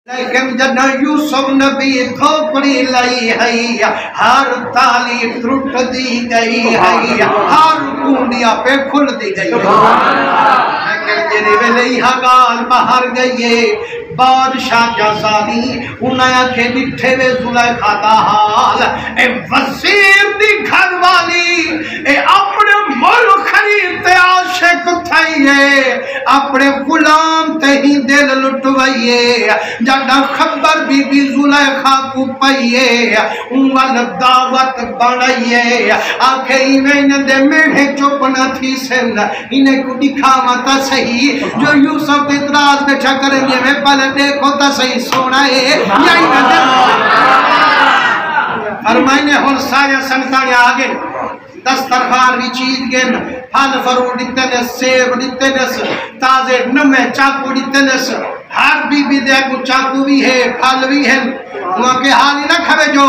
लेकिन जब यूसुफ नबी खोपड़ी लाई है, हर ताली टूट दी गई है, हर कुंडिया पे खुल दी गई है। लेकिन जेने वेले यह गाल बाहर गई बादशाह जसानी उन्हें के डिठे वे जुलेखा दा हाल ए वजीर दी घर वाली ए अपने मुल्क खरीदते आशिक थईए, अपने गुलाम ते ही दिल लुटवाइए। जदा खबर बीबी जुलेखा को पाइए उमल दावत बनाइए, आखे इन्हें दे मेढ़े चुप न थी सेन, इन्हें को दिखावा ता सही जो यूसुफ इतराज बैठा करेंगे में पल देखो तो सही सोना है यही फरमाइने हुन सारे संतान आगे दस्तरखान भी चीज गए फल फरूट दिते ने सेब दिते ने ताजे नमे चाकू दिते ने हर बीबी दे को चाकू भी है फल भी है वहां के हाल ही ना खवे जो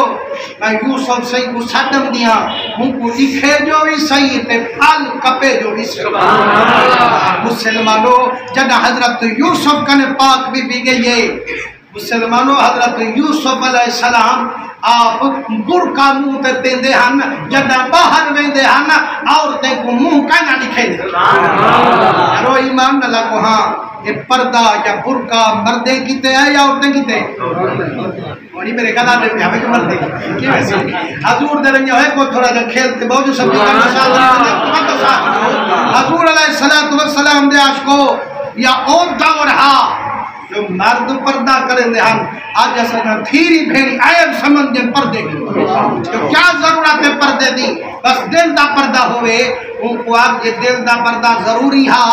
यूसुफ सही को सदम दिया उनको दिखे जो भी सही ते फल कपे जो भी सही। मुसलमानों जब हजरत यूसुफ कने पाक बीबी गई मुसलमानों हजरत यूसुफ अलैहिस्सलाम आप बुरका मुंह ते पेंदे हन जदा बाहर वेंदे हन औरतें को मुंह काना दिखे रो ईमान न लगो। हां ये पर्दा या बुरका मर्दे कीते है या औरतें कीते और मेरे गला में हमें के मर्दे की वैसे हजूर दे रंगे है को थोड़ा जा खेलते बहुत सब हजूर अलैहिस्सलातु वस्सलाम दे आशिको या और दौर हा जो मर्द पर्दा करेंगे हम आज ऐसा धीरी भेड़ी आयब समझ दे पर्दे की तो क्या जरूरत है पर्दे दी बस दिल दा पर्दा होवे उनको आप ये दिल दा पर्दा जरूरी है।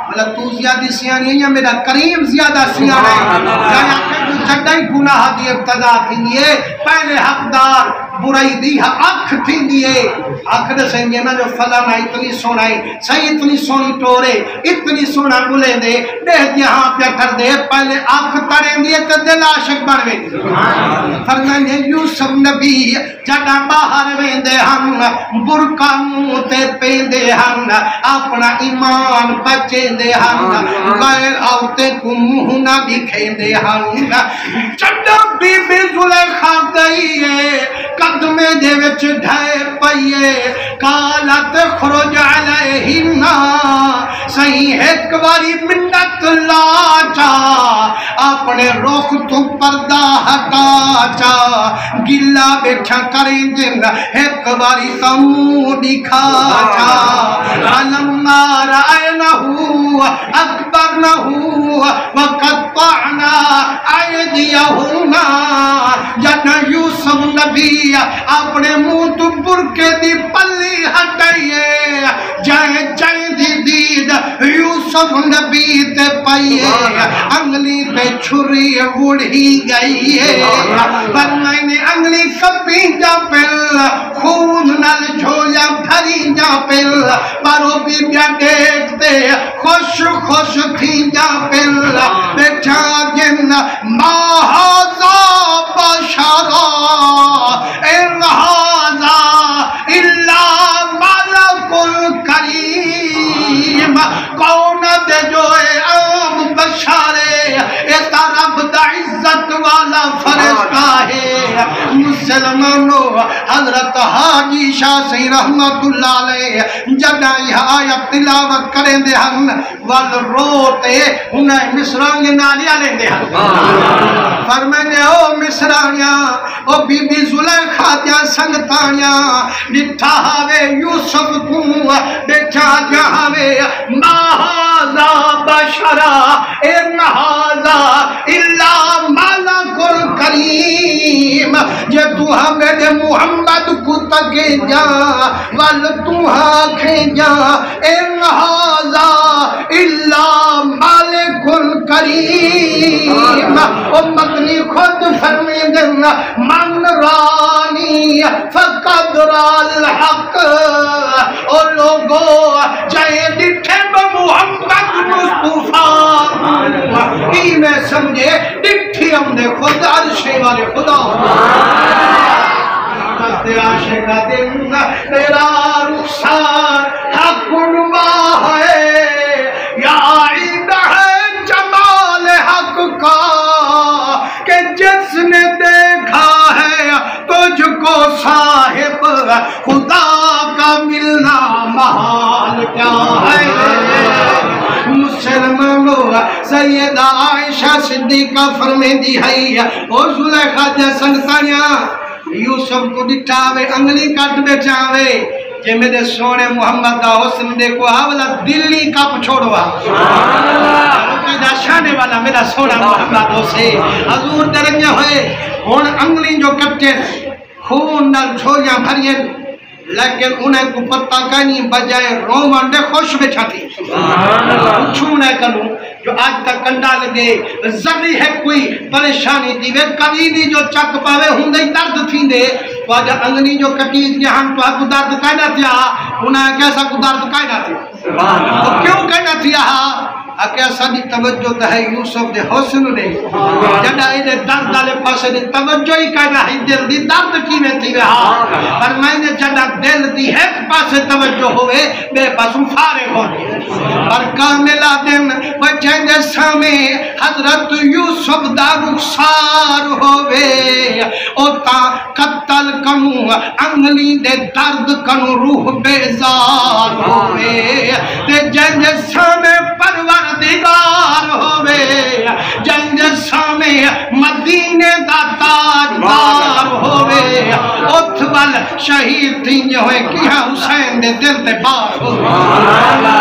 मतलब तू ज्यादा सियानी है या मेरा करीम ज्यादा सियाना है जगह गुनाह दी इब्तदा थी है पहले हकदार बुराई दी है अख थी दिए आखिर से ये ना जो फलाना इतनी सोनाई सही इतनी सोनी टोरे इतनी सोना बुले दे देख यहाँ पे कर दे पहले अख तरे दिए तो दिल आशिक बनवे फरमाने यूसुफ नबी जदा बाहर वेंदे हम बुरका मुंह ते पेंदे हम अपना ईमान बचेंदे हम गैर औरते को मुंह ना दिखेंदे हम जदा बीबी जुलेखा गई है कदमे दे विच ढाए पईए कालत खरुज अलैहिन्ना सही एक बारी मिन्नत लाचा अपने रुख तो पर्दा हटा चा गिला बैठा करें जिन एक बारी तमू दिखा चा अलम्मा रायनहु अकबरनहु वक़त्तअना अयदियहुन्ना जन यूसुफ नबी अपने मुंह तो बुरके दी पल्ली हटाइए जाए जाए दी दीद यूसुफ नबी ते पाइए अंगली पे छुरी उड़ी गई है पर मैंने अंगली कपी जा पिल खून नल झोला भरी जा पिल पारो बीबिया देखते खुश खुश थी जा पिल बेटा जिन महाजा बशरा इल्ला मलकुल करीम कौन दे जो आम बशारे ए रब दा इज्जत वाला फरिश्ता है। मुसलमानों हजरत हाजी शाह सही रहमतुल्लाह अलैह जदा यह आयत तिलावत करेंदे हम वल रोते उन्हें मिसरांगे नालिया लेंदे हम फरमाने ओ मिसरानिया ओ बीबी जुलेखा दिया संगतानिया निठा हवे यूसुफ को बैठा जावे महाजा बशरा इन हाजा इल्ला मलकुल करीम जे तू हमें मुहम्मद को तके जा वल तू आखे जा इन हाजा इल्ला मलकुल करीम ओ मदनी खुद फरमे देना मन रानी फकद राल हक ओ लोगो चाहे डिठे मोहम्मद मुस्तफा ई में समझे डिठी हमने खुद अर्शे वाले खुदा तेरा शेखा दिन तेरा रुखसार हकुनमा है या ईद है जमाल हक का खुदा का मिलना महाल क्या है। मुसलमानों सैयदा आयशा सिद्दीका फरमांदी है ओ जुलेखा जा संगतानिया यूसुफ को दिठावे अंगली काट बेचावे जे मेरे सोने मोहम्मद का हुस्न देखो आवला दिल्ली का छोड़वा शाने वाला मेरा सोना मोहम्मद होसे हजूर दरंगे होए हुन अंगली जो कटे खून नाल छोरियां भरियन लेकिन उन्हें को पता कहीं बजाय रोमन दे खुश बैठा थी पूछूं न करूं जो आज तक कंडा लगे जरी है कोई परेशानी थी वे कभी भी जो चक पावे हुंदे दर्द थींदे तो आज अंगनी जो कटी के हम तो आपको दर्द कायना थिया उन्हें कैसा को दर्द कायना थिया तो क्यों कायना थिया आके साडी तवज्जो त है यूसुफ दे हुस्न ने जड़ा इने दर्द वाले पासे दी तवज्जो ही कायना है दिल दी दर्द कीवे थी रहा पर मैंने जड़ा दिल दी एक पासे तवज्जो होवे बे पासों फारे हो पर कामिला दिन बचेंगे सामे हजरत यूसुफ दा रुखसार होवे ओता कत्ल कनु अंगली दे दर्द कनु रूह बेजार होवे ते जंगे सामे परवर दिगार होवे जंग सामे मदीने दा ताजदार होवे उथ वल शहीद थी होए किया हुसैन दे दिल ते बार होवे।